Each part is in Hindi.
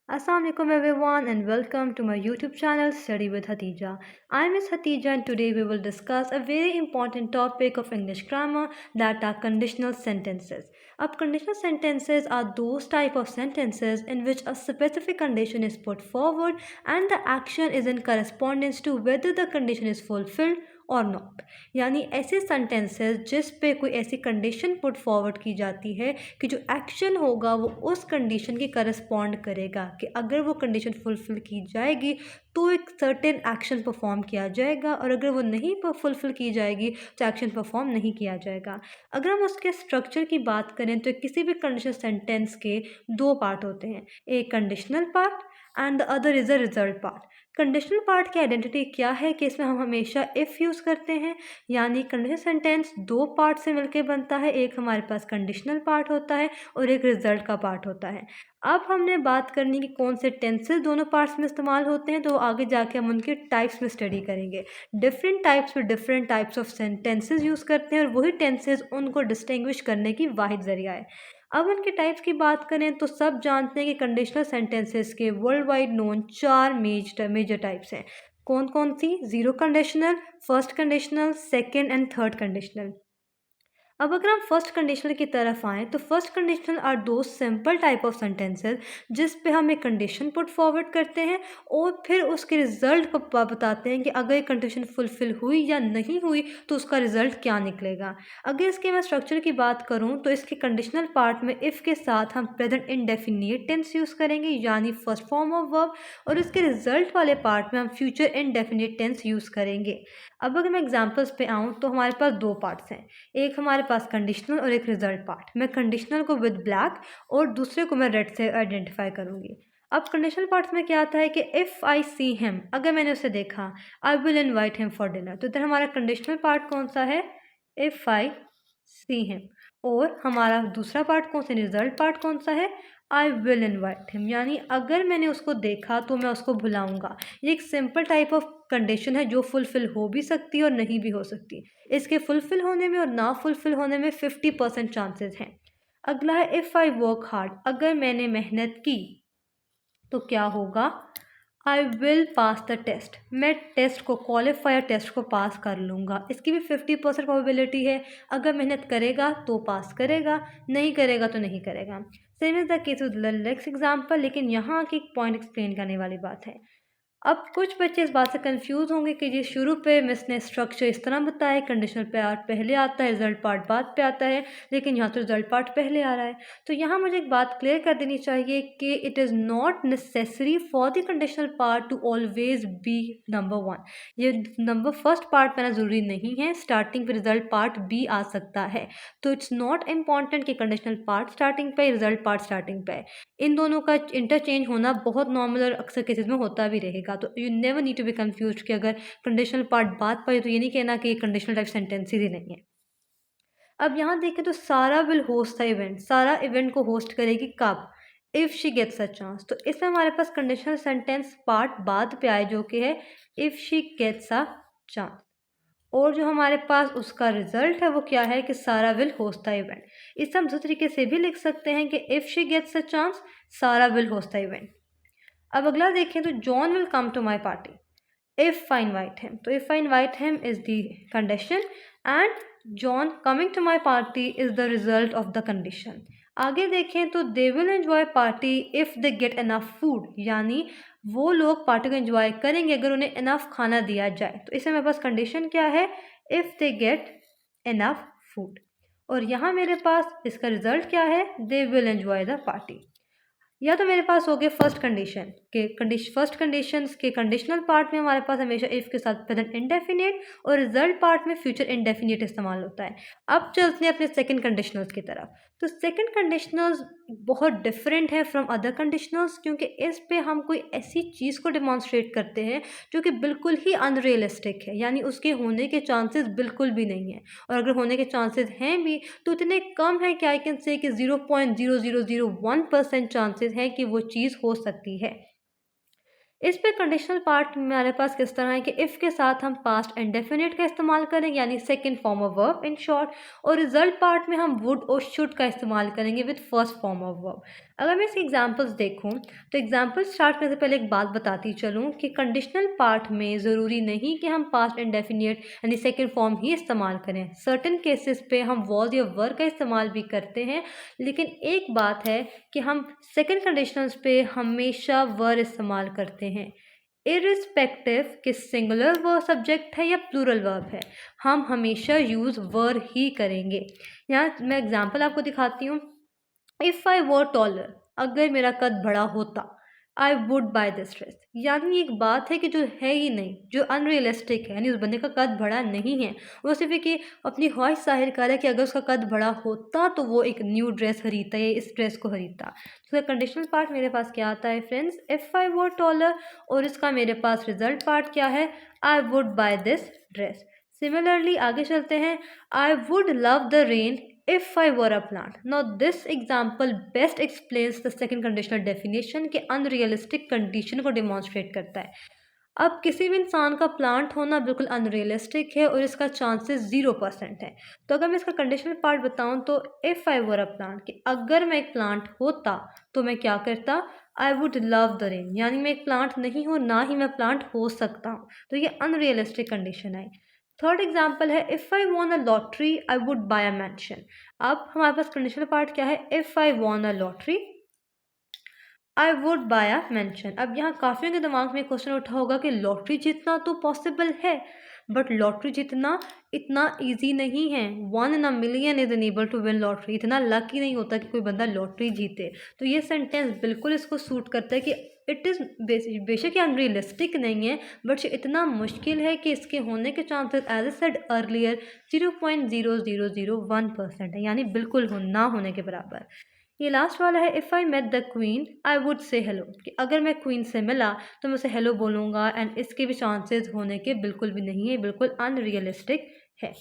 Assalamualaikum everyone and welcome to my YouTube channel Study with Hatija. I'm Miss Hatija and today we will discuss a very important topic of English grammar that are conditional sentences. अब conditional sentences are those type of sentences in which a specific condition is put forward and the action is in correspondence to whether the condition is fulfilled और नॉट, यानी ऐसे सेंटेंसेस जिस पे कोई ऐसी कंडीशन पुट फॉरवर्ड की जाती है कि जो एक्शन होगा वो उस कंडीशन की करस्पॉन्ड करेगा कि अगर वो कंडीशन फुलफ़िल की जाएगी तो एक सर्टेन एक्शन परफॉर्म किया जाएगा और अगर वो नहीं फुलफ़िल की जाएगी तो एक्शन परफॉर्म नहीं किया जाएगा। अगर हम उसके स्ट्रक्चर की बात करें तो किसी भी कंडीशनल सेंटेंस के दो पार्ट होते हैं, एक conditional part and the other is a result part. Conditional part की आइडेंटिटी क्या है कि इसमें हम हमेशा इफ़ यूज़ करते हैं, यानी कंडीशनल सेंटेंस दो पार्ट से मिलकर बनता है, एक हमारे पास कंडीशनल पार्ट होता है और एक रिजल्ट का पार्ट होता है। अब हमने बात करनी कि कौन से टेंसेस दोनों पार्ट्स में इस्तेमाल होते हैं, तो आगे जाके हम उनके टाइप्स में स्टडी करेंगे। डिफरेंट टाइप्स में different types of sentences use करते हैं और वही टेंसेस उनको डिस्टिंग्विश करने की वाहिद ज़रिया है। अब उनके टाइप्स की बात करें तो सब जानते हैं कि कंडीशनल सेंटेंसेस के वर्ल्ड वाइड नोन चार मेजर टाइप्स हैं। कौन कौन सी? Zero conditional, first conditional, second and third conditional. अब अगर हम फर्स्ट कंडीशनल की तरफ आएँ तो फर्स्ट कंडीशनल आर दो सिंपल टाइप ऑफ सेंटेंसेस जिस पे हम एक कंडीशन पुट फॉरवर्ड करते हैं और फिर उसके रिजल्ट को बताते हैं कि अगर ये कंडीशन फुलफिल हुई या नहीं हुई तो उसका रिजल्ट क्या निकलेगा। अगर इसके मैं स्ट्रक्चर की बात करूँ तो इसके कंडीशनल पार्ट में इफ़ के साथ हम प्रेजेंट इंडेफिनिट टेंस यूज़ करेंगे यानी फर्स्ट फॉर्म ऑफ वर्ब, और इसके रिजल्ट वाले पार्ट में हम फ्यूचर इंडेफिनिट टेंस यूज़ करेंगे। अब अगर मैं एग्जाम्पल्स पे आऊँ तो हमारे पास दो पार्ट्स हैं, एक हमारे पास कंडीशनल और एक रिजल्ट पार्ट। मैं कंडीशनल को विद ब्लैक और दूसरे को मैं रेड से आइडेंटिफाई करूँगी। अब कंडीशनल पार्ट्स में क्या आता है कि इफ़ आई सी हिम, अगर मैंने उसे देखा, I will invite him for dinner, तो इधर हमारा कंडीशनल पार्ट कौन सा है? If I see him. और हमारा दूसरा पार्ट कौन सा, रिजल्ट पार्ट कौन सा है? आई विल इन्वाइट हिम, यानी अगर मैंने उसको देखा तो मैं उसको बुलाऊंगा। ये एक सिंपल टाइप ऑफ कंडीशन है जो फुलफिल हो भी सकती है और नहीं भी हो सकती। इसके फुलफिल होने में और ना फुलफिल होने में 50% चांसेस हैं। अगला है इफ़ आई वर्क हार्ड, अगर मैंने मेहनत की तो क्या होगा? I will pass the test, मैं टेस्ट को क्वालिफायर टेस्ट को पास कर लूँगा। इसकी भी 50% प्रोबेबिलिटी है, अगर मेहनत करेगा तो पास करेगा, नहीं करेगा तो नहीं करेगा। Same is the case with next example, लेकिन यहाँ की एक पॉइंट एक्सप्लेन करने वाली बात है। अब कुछ बच्चे इस बात से कंफ्यूज होंगे कि ये शुरू पे मिस ने स्ट्रक्चर इस तरह बताया, कंडीशनल पार्ट पहले आता है, रिजल्ट पार्ट बाद पे आता है, लेकिन यहाँ तो रिजल्ट पार्ट पहले आ रहा है। तो यहाँ मुझे एक बात क्लियर कर देनी चाहिए कि it is not necessary for the conditional part two always be number one. ये नंबर फर्स्ट पार्ट में ज़रूरी नहीं है, स्टार्टिंग पे रिजल्ट पार्ट भी आ सकता है। तो इट्स नॉट इम्पॉर्टेंट कि कंडीशनल पार्ट स्टार्टिंग पे, रिजल्ट पार्ट स्टार्टिंग पे है। इन दोनों का इंटरचेंज होना बहुत नॉर्मल और अक्सर केसेस में होता भी रहेगा। तो you never need to be confused कि अगर कंडीशनल पार्ट बात पर है तो ये नहीं कहना कि ये कंडीशनल टाइप सेंटेंसेस ही नहीं है। अब यहाँ देखें तो Sara will host the event, Sara event को होस्ट करेगी कब? If she gets a chance. तो इसमें हमारे पास कंडीशनल सेंटेंस पार्ट बाद पे आए जो कि है if she gets a chance, और जो हमारे पास उसका रिजल्ट है वो क्या है कि सारा विल होस्ट द इवेंट। इसे हम दूसरे तरीके से भी लिख सकते हैं कि if she gets a chance Sarah will host the event. अब अगला देखें तो John will come to my party if I invite him. तो if I invite him is the condition and John coming to my party is the result of the condition. आगे देखें तो they will enjoy party if they get enough food, यानी वो लोग पार्टी को एंजॉय करेंगे अगर उन्हें इनफ खाना दिया जाए। तो इसमें मेरे पास कंडीशन क्या है? If they get enough food. और यहाँ मेरे पास इसका रिजल्ट क्या है? दे विल एंजॉय द पार्टी। या तो मेरे पास हो गए फर्स्ट कंडीशन के फर्स्ट कंडीशन के कंडीशनल पार्ट में हमारे पास हमेशा इफ़ के साथ प्रेजेंट इंडेफिनिट और रिजल्ट पार्ट में फ्यूचर इंडेफिनिट इस्तेमाल होता है। अब चलते हैं अपने सेकंड कंडीशनल्स की तरफ। तो सेकंड कंडीशनल्स बहुत डिफरेंट है फ्रॉम अदर कंडीशनल्स, क्योंकि इस पे हम कोई ऐसी चीज़ को डिमॉन्स्ट्रेट करते हैं जो कि बिल्कुल ही अनरियलिस्टिक है, यानी उसके होने के चांसेस बिल्कुल भी नहीं है, और अगर होने के चांसेस हैं भी तो इतने कम है कि आई कैन से कि 0.0001% चांसेस हैं कि वो चीज़ हो सकती है। इस पे कंडीशनल पार्ट हमारे पास किस तरह है कि इफ़ के साथ हम पास्ट इंडेफिनिट का इस्तेमाल करेंगे यानी second form of verb in short, और रिजल्ट पार्ट में हम वुड और शुड का इस्तेमाल करेंगे with first form of verb. अगर मैं इसके एग्जांपल्स देखूं तो एग्जांपल स्टार्ट करने से पहले एक बात बताती चलूं कि कंडीशनल पार्ट में ज़रूरी नहीं कि हम पास्ट इंडेफिनिट यानी सेकंड फॉर्म ही इस्तेमाल करें। सर्टेन केसेस पे हम वॉज या वर का इस्तेमाल भी करते हैं, लेकिन एक बात है कि हम सेकंड कंडीशनल्स पे हमेशा वर इस्तेमाल करते हैं इरिस्पेक्टिव कि सिंगुलर वर्ब सब्जेक्ट है या प्लूरल वर्ब है, हम हमेशा यूज़ वर ही करेंगे। यहाँ मैं एग्जांपल आपको दिखाती हूँ। इफ़ आई वर टॉलर, अगर मेरा कद बड़ा होता, I would by this dress, यानी एक बात है कि जो है ही नहीं, जो अनरियलिस्टिक है, यानी उस बंदे का कद बड़ा नहीं है, वो सिर्फ एक कि अपनी ख्वाहिश जाहिर कर रहा है कि अगर उसका कद बड़ा होता तो वो एक न्यू ड्रेस खरीदता या इस ड्रेस को खरीदता। तो कंडीशनल पार्ट मेरे पास क्या आता है friends, if I were taller, और इसका मेरे पास रिजल्ट पार्ट क्या है, I would by this dress. Similarly आगे चलते हैं, I would love the rain if I were a plant. Now this example best explains the second conditional definition कि unrealistic condition को demonstrate करता है। अब किसी भी इंसान का प्लांट होना बिल्कुल अनरियलिस्टिक है और इसका चांसेस 0% है। तो अगर मैं इसका कंडीशनल पार्ट बताऊं तो if I were a plant, कि अगर मैं एक प्लांट होता तो मैं क्या करता, I would love the rain, यानी मैं एक प्लांट नहीं हूँ ना ही मैं प्लांट हो सकता हूँ, तो ये अनरियलिस्टिक कंडीशन है। थर्ड एग्जाम्पल है, if I von a lottery I would buy a mention. अब हमारे पास कंडीशनल पार्ट क्या है, if I von a lottery I would buy a mention. अब यहाँ काफ़ियों के दिमाग में क्वेश्चन उठा होगा कि लॉटरी जीतना तो पॉसिबल है, बट लॉटरी जीतना इतना इजी नहीं है। 1 in a million is unable to win lottery, इतना लकी नहीं होता कि कोई बंदा लॉटरी जीते। तो ये सेंटेंस बिल्कुल इसको सूट करता है कि इट इज़ बेशक ये अनरियलिस्टिक नहीं है, बट ये इतना मुश्किल है कि इसके होने के chances as I said earlier 0.0001% है, यानी बिल्कुल ना होने के बराबर। ये लास्ट वाला है, if I met the queen I would say hello, कि अगर मैं क्वीन से मिला तो मैं उसे हेलो बोलूँगा, एंड इसके भी चांसेस होने के बिल्कुल भी नहीं है, बिल्कुल अनरियलिस्टिक है।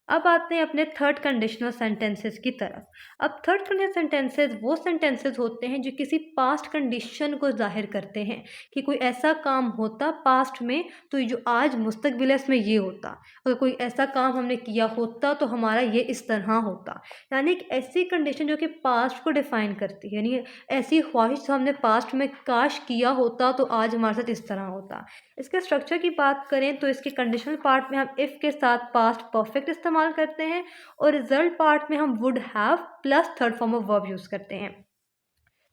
अब आते हैं अपने थर्ड कंडीशनल सेंटेंसेस की तरफ। अब थर्ड कंडीशनल सेंटेंसेस वो सेंटेंसेस होते हैं जो किसी पास्ट कंडीशन को जाहिर करते हैं कि कोई ऐसा काम होता पास्ट में तो जो आज मुस्तकबिल है इसमें ये होता, अगर कोई ऐसा काम हमने किया होता तो हमारा ये इस तरह होता। यानी एक ऐसी कंडीशन जो कि पास्ट को डिफाइन करती है, यानी ऐसी ख्वाहिश जो हमने पास्ट में काश किया होता तो आज हमारे साथ इस तरह होता। इसके स्ट्रक्चर की बात करें तो इसके कंडीशनल पार्ट में हम इफ़ के साथ पास्ट परफेक्ट इस्तेमाल करते हैं, और रिजल्ट पार्ट में हम would have plus third form of verb use करते हैं।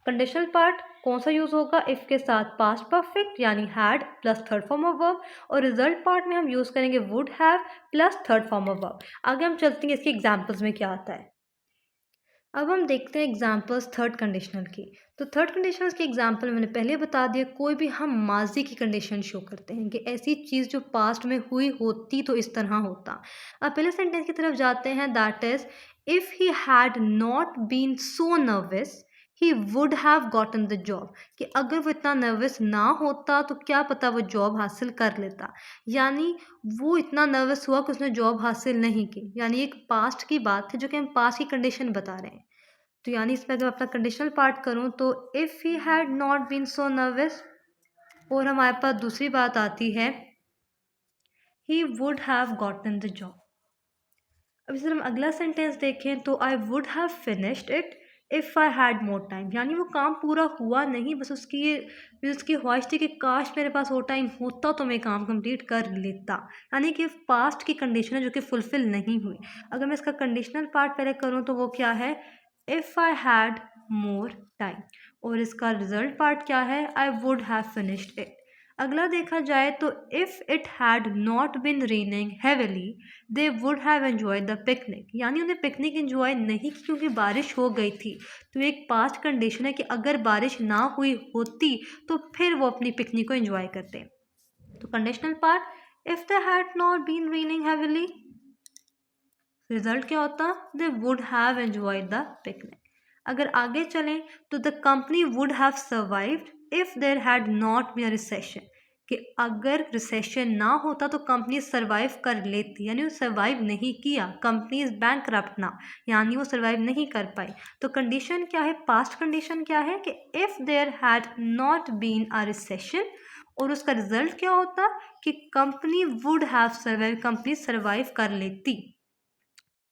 कंडीशनल पार्ट कौन सा यूज़ होगा, इफ़ के साथ पास्ट परफेक्ट यानी had plus third form of verb, और रिजल्ट पार्ट में हम यूज़ करेंगे would have plus third form of verb. आगे हम चलते हैं इसके एग्जाम्पल्स में क्या आता है। अब हम देखते हैं एग्जाम्पल्स थर्ड कंडीशनल की। तो थर्ड कंडीशनल की एग्जाम्पल मैंने पहले बता दिया, कोई भी हम माजी की कंडीशन शो करते हैं कि ऐसी चीज़ जो पास्ट में हुई होती तो इस तरह होता। अब पहले सेंटेंस की तरफ जाते हैं, that is if he had not been so nervous he would have gotten the job, कि अगर वो इतना नर्वस ना होता तो क्या पता वो जॉब हासिल कर लेता। यानी वो इतना नर्वस हुआ कि उसने जॉब हासिल नहीं की, यानी एक पास्ट की बात है जो कि हम पास्ट की कंडीशन बता रहे हैं। तो यानी इसमें अगर अपना कंडीशनल पार्ट करूँ तो if he had not been so nervous, और हमारे पास दूसरी बात आती है he would have gotten the job. अब इसे हम अगला सेंटेंस देखें तो I would have finished it if I had more time, यानी वो काम पूरा हुआ नहीं, बस उसकी ख्वाहिश थी कि काश मेरे पास और टाइम होता तो मैं काम कंप्लीट कर लेता। यानी कि पास्ट की कंडीशन है जो कि फुलफिल नहीं हुई। अगर मैं इसका कंडीशनल पार्ट पहले करूँ तो वो क्या है, if I had more time, और इसका रिजल्ट पार्ट क्या है, आई वुड हैव फिनिश्ड इट। अगला देखा जाए तो if it had not been raining heavily they would have enjoyed the picnic, यानी उन्हें पिकनिक एंजॉय नहीं की क्योंकि बारिश हो गई थी। तो एक पास्ट कंडीशन है कि अगर बारिश ना हुई होती तो फिर वो अपनी पिकनिक को एंजॉय करते। तो conditional part, if they had not been raining heavily, result क्या होता, they would have enjoyed the picnic. अगर आगे चलें तो the company would have survived if there had not been a recession, कि अगर रिसेशन ना होता तो कंपनी सर्वाइव कर लेती, यानी वो सर्वाइव नहीं किया, कंपनी इज बैंकरप्ट ना, यानी वो सर्वाइव नहीं कर पाई। तो कंडीशन क्या है, पास्ट कंडीशन क्या है कि if there had not been a recession, और उसका रिजल्ट क्या होता कि company would have survive, company survive कर लेती।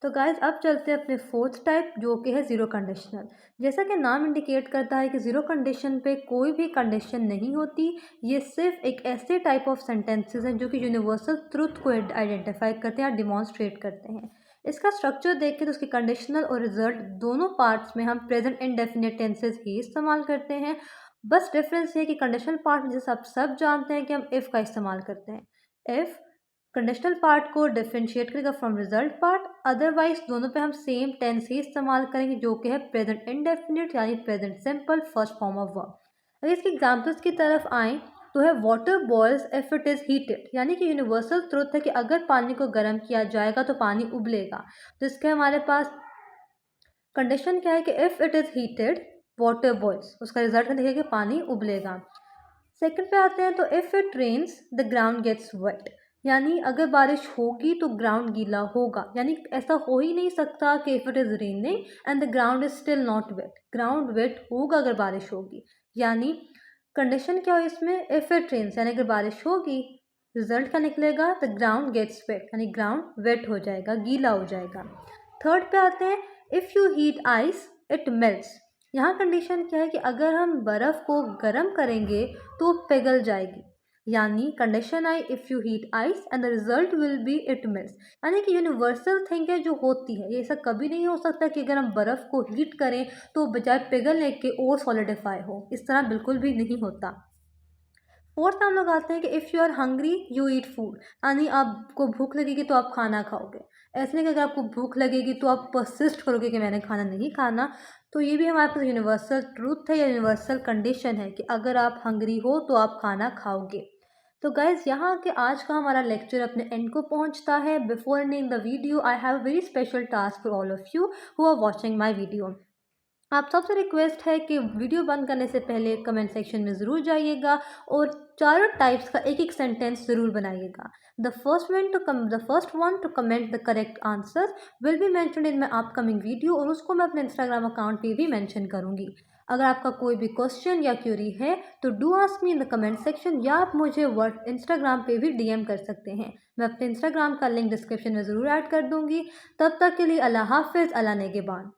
तो गाइज अब चलते हैं अपने फोर्थ टाइप जो कि है ज़ीरो कंडीशनल। जैसा कि नाम इंडिकेट करता है कि ज़ीरो कंडीशन पे कोई भी कंडीशन नहीं होती। ये सिर्फ एक ऐसे टाइप ऑफ सेंटेंसेस हैं जो कि यूनिवर्सल ट्रुथ को आइडेंटिफाई करते हैं या डिमॉन्स्ट्रेट करते हैं। इसका स्ट्रक्चर देख के तो उसके कंडीशनल और रिजल्ट दोनों पार्ट्स में हम प्रेजेंट इंडेफिनिट टेंसेस ही इस्तेमाल करते हैं। बस डिफरेंस ये कि कंडीशनल पार्ट में जैसे आप सब जानते हैं कि हम इफ़ का इस्तेमाल करते हैं। इफ़ कंडीशनल पार्ट को डिफरेंशिएट करेगा फ्रॉम रिजल्ट पार्ट, अदरवाइज दोनों पे हम सेम टेंस ही इस्तेमाल करेंगे जो कि है प्रेजेंट इंडेफिनिट यानी present simple first form of verb. अगर इसके एग्जाम्पल्स की तरफ आएँ तो है water boils if it is heated, यानी कि यूनिवर्सल ट्रुथ है कि अगर पानी को गर्म किया जाएगा तो पानी उबलेगा। तो इसके हमारे पास कंडीशन क्या है कि if it is heated water boils, उसका रिजल्ट है देखिए कि पानी उबलेगा। सेकंड पे आते हैं तो if it rains the ground gets wet, यानी अगर बारिश होगी तो ग्राउंड गीला होगा। यानी ऐसा हो ही नहीं सकता कि if it is raining and the ground is still not wet, ground wet होगा अगर बारिश होगी। यानी कंडीशन क्या हो इसमें, इफ़ इट रेन्स यानी अगर बारिश होगी, रिजल्ट क्या निकलेगा, द ग्राउंड गेट्स वेट यानी ग्राउंड वेट हो जाएगा, गीला हो जाएगा। थर्ड पे आते हैं if you heat ice it melts. यहाँ कंडीशन क्या है कि अगर हम बर्फ़ को गर्म करेंगे तो पिघल जाएगी। यानी condition I if you heat ice and the result will be it melts, यानी कि यूनिवर्सल थिंग है जो होती है। ये ऐसा कभी नहीं हो सकता कि अगर हम बर्फ़ को हीट करें तो बजाय पिघलने के और सॉलिडिफाई हो, इस तरह बिल्कुल भी नहीं होता। फोर्थ हम लोग आते हैं कि if you are hungry you eat food, यानी आपको भूख लगेगी तो आप खाना खाओगे। ऐसे नहीं कि अगर आपको भूख लगेगी तो आप परसिस्ट करोगे कि मैंने खाना नहीं खाना। तो ये भी हमारे पास यूनिवर्सल ट्रूथ है या यूनिवर्सल कंडीशन है कि अगर आप हंग्री हो तो आप खाना खाओगे। तो गाइज यहाँ के आज का हमारा लेक्चर अपने एंड को पहुँचता है। Before ending the video I have a very special task for all of you who are watching my video. आप सबसे रिक्वेस्ट है कि वीडियो बंद करने से पहले कमेंट सेक्शन में ज़रूर जाइएगा और चारों टाइप्स का एक एक सेंटेंस ज़रूर बनाइएगा। The first one two comment the correct answer will be mentioned in my upcoming video, और उसको मैं अपने इंस्टाग्राम अकाउंट पे भी मेंशन करूँगी। अगर आपका कोई भी क्वेश्चन या क्यूरी है तो do ask me in the comment section, या आप मुझे इंस्टाग्राम पे भी डीएम कर सकते हैं। मैं अपने इंस्टाग्राम का लिंक डिस्क्रिप्शन में ज़रूर ऐड कर दूँगी। तब तक के लिए अल्लाह हाफिज़, अल्लाह नेगेबान।